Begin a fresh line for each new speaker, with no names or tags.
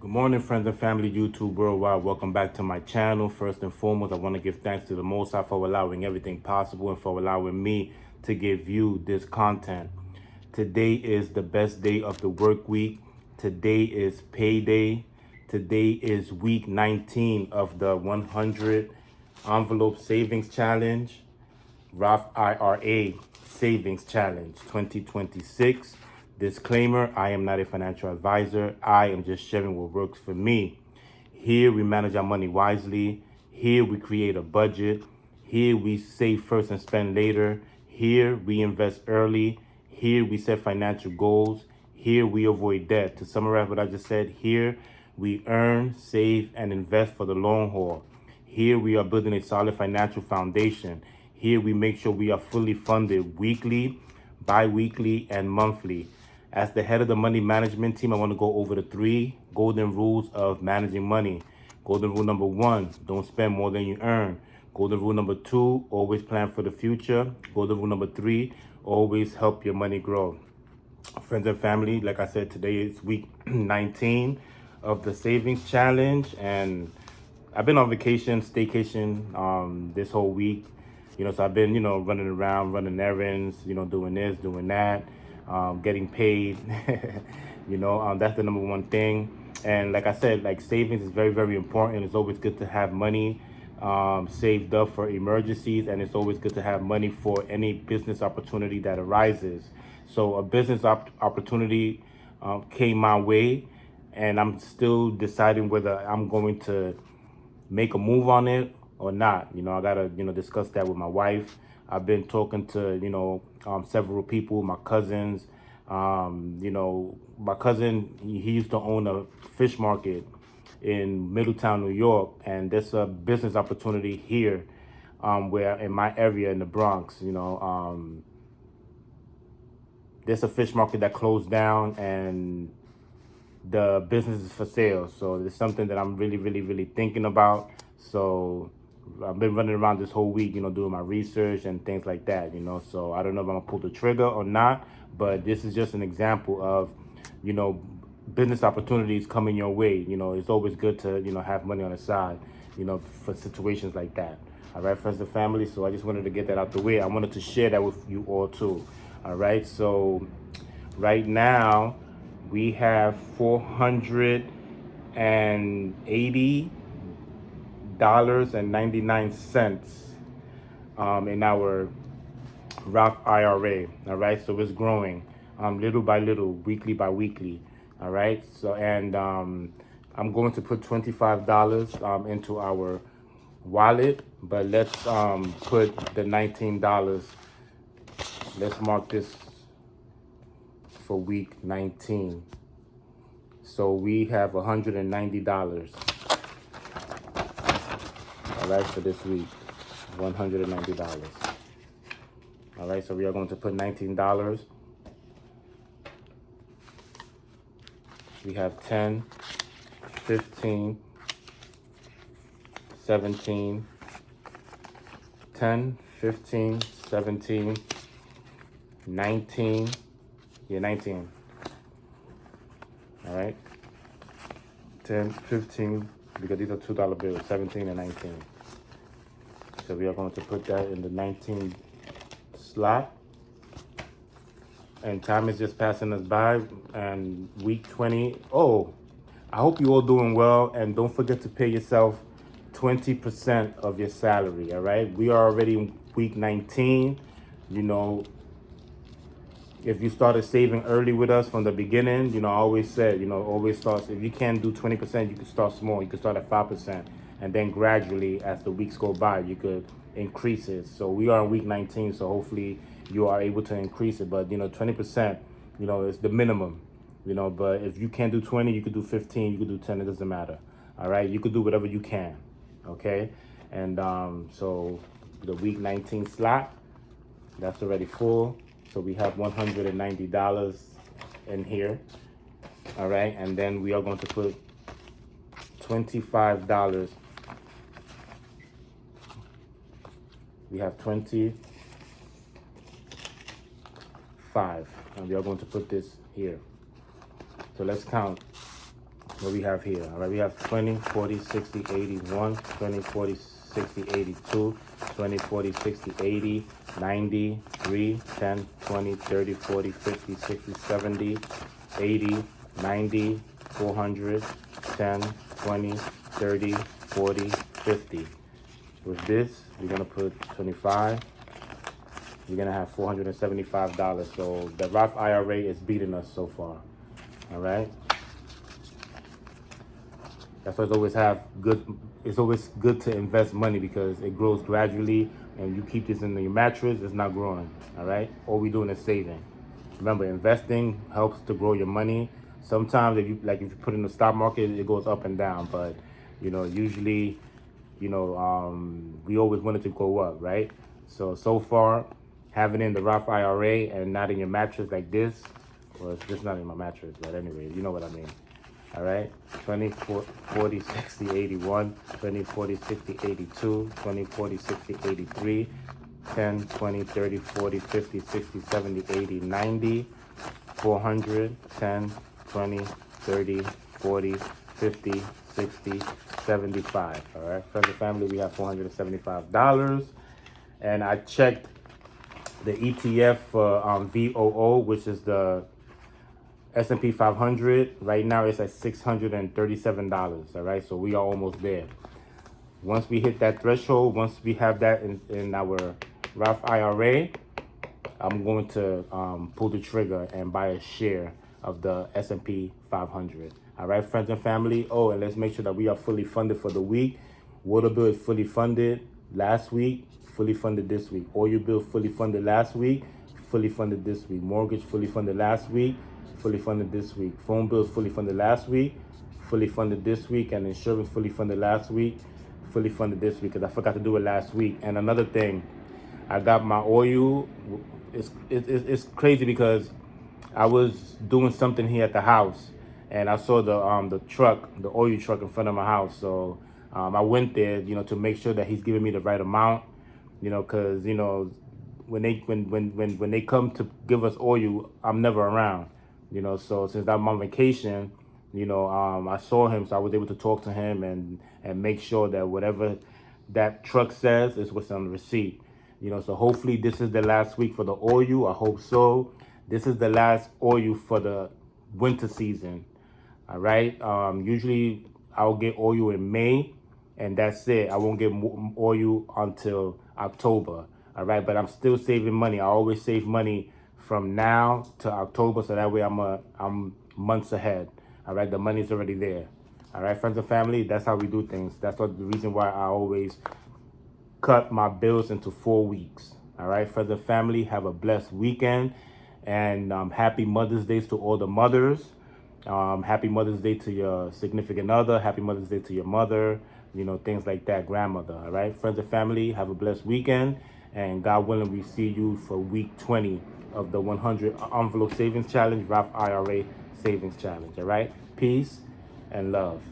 Good morning, friends and family, YouTube worldwide. Welcome back to my channel. First and foremost, I want to give thanks to the Most High for allowing everything possible and for allowing me to give you this content. Today is the best day of the work week. Today is payday. Today is week 19 of the 100 envelope savings challenge, Roth IRA Savings Challenge 2026. Disclaimer, I am not a financial advisor. I am just sharing what works for me. Here we manage our money wisely. Here we create a budget. Here we save first and spend later. Here we invest early. Here we set financial goals. Here we avoid debt. To summarize what I just said, here we earn, save, and invest for the long haul. Here we are building a solid financial foundation. Here we make sure we are fully funded weekly, bi-weekly, and monthly. As the head of the money management team, I want to go over the 3 golden rules of managing money. Golden rule number 1, don't spend more than you earn. Golden rule number 2, always plan for the future. Golden rule number 3, always help your money grow. Friends and family, like I said, today is week 19 of the savings challenge, and I've been on vacation, staycation, this whole week. So I've been, running around, running errands, doing this, doing that, getting paid. That's the number one thing. And like I said, like savings is very, very important. It's always good to have money saved up for emergencies, and it's always good to have money for any business opportunity that arises. So a business opportunity came my way, and I'm still deciding whether I'm going to make a move on it or not. I gotta discuss that with my wife. I've been talking to several people, my cousins. My cousin, he used to own a fish market in Middletown, New York, and there's a business opportunity here, where in my area in the Bronx, there's a fish market that closed down, and the business is for sale. So it's something that I'm really, really, really thinking about. So I've been running around this whole week, doing my research and things like that, So I don't know if I'm gonna pull the trigger or not, but this is just an example of, business opportunities coming your way. It's always good to, have money on the side, for situations like that. All right, friends and family. So I just wanted to get that out the way. I wanted to share that with you all too. All right. So right now we have $480.99 in our Roth IRA. All right, so it's growing little by little, weekly by weekly. All right, so and I'm going to put $25 into our wallet, but let's put the $19. Let's mark this for week 19. So we have $190. All right, for this week, $190. All right, so we are going to put $19. We have 10, 15, 17, 10, 15, 17, 19, 19. All right, 10, 15, because these are $2 bills, 17 and 19. So we are going to put that in the 19 slot. And time is just passing us by, and week 20. Oh, I hope you all doing well, and don't forget to pay yourself 20% of your salary. All right, we are already in week 19. If you started saving early with us from the beginning, I always said, always start. If you can't do 20%, you can start small. You can start at 5%, and then gradually, as the weeks go by, you could increase it. So we are in week 19, so hopefully you are able to increase it. But 20%, is the minimum. But if you can't do 20, you could do 15, you could do 10. It doesn't matter. All right, you could do whatever you can. Okay, and so the week 19 slot, that's already full. So we have $190 in here. All right, and then we are going to put $25. We have 25, and we are going to put this here. So let's count. what we have here. All right, we have 20, 40, 60, 80, 1, 20, 40, 60, 82, 20, 40, 60, 80, 90, 3, 10, 20, 30, 40, 50, 60, 70, 80, 90, 400, 10, 20, 30, 40, 50. With this, we're gonna put 25. You're gonna have $475. So the Roth IRA is beating us so far. All right. That's why it's always good to invest money because it grows gradually, and you keep this in your mattress, it's not growing. All right. All we're doing is saving. Remember, investing helps to grow your money. Sometimes if you put in the stock market, it goes up and down, but usually, we always want it to go up, right? So far, having it in the Roth IRA and not in your mattress like this, well, it's just not in my mattress, but anyway, you know what I mean. All right, 20, 40, 60, 81, 20, 40, 60, 82, 20, 40, 60, 83, 10, 20, 30, 40, 50, 60, 70, 80, 90, 400, 10, 20, 30, 40, 50, 60, 75. All right, friends and family, we have $475. And I checked the ETF for VOO, which is the S&P 500. Right now it's at $637. All right, so we are almost there. Once we hit that threshold, once we have that in our Roth IRA, I'm going to pull the trigger and buy a share of the S&P 500. All right, friends and family. Oh, and let's make sure that we are fully funded for the week. Water bill is fully funded last week, fully funded this week. Oil bill fully funded last week, fully funded this week. Mortgage fully funded last week, fully funded this week. Phone bill fully funded last week, fully funded this week. And insurance fully funded last week, fully funded this week, because I forgot to do it last week. And another thing, I got my oil. It's crazy because I was doing something here at the house, and I saw the oil truck in front of my house. So I went there, to make sure that he's giving me the right amount, because when they come to give us oil, I'm never around, So since I'm on vacation, I saw him, so I was able to talk to him and make sure that whatever that truck says is what's on the receipt. So hopefully this is the last week for the oil. I hope so. This is the last oil for the winter season. All right. Usually I'll get oil in May, and that's it. I won't get oil until October. All right. But I'm still saving money. I always save money from now to October, so that way I'm months ahead. All right. The money's already there. All right, friends and family. That's how we do things. That's the reason why I always cut my bills into 4 weeks. All right, friends and family, have a blessed weekend, and happy Mother's Day to all the mothers. Happy Mother's Day to your significant other. Happy Mother's Day to your mother, things like that, grandmother. All right, friends and family, have a blessed weekend, and God willing, we see you for week 20 of the 100 envelope savings challenge, Roth IRA savings challenge. All right, peace and love.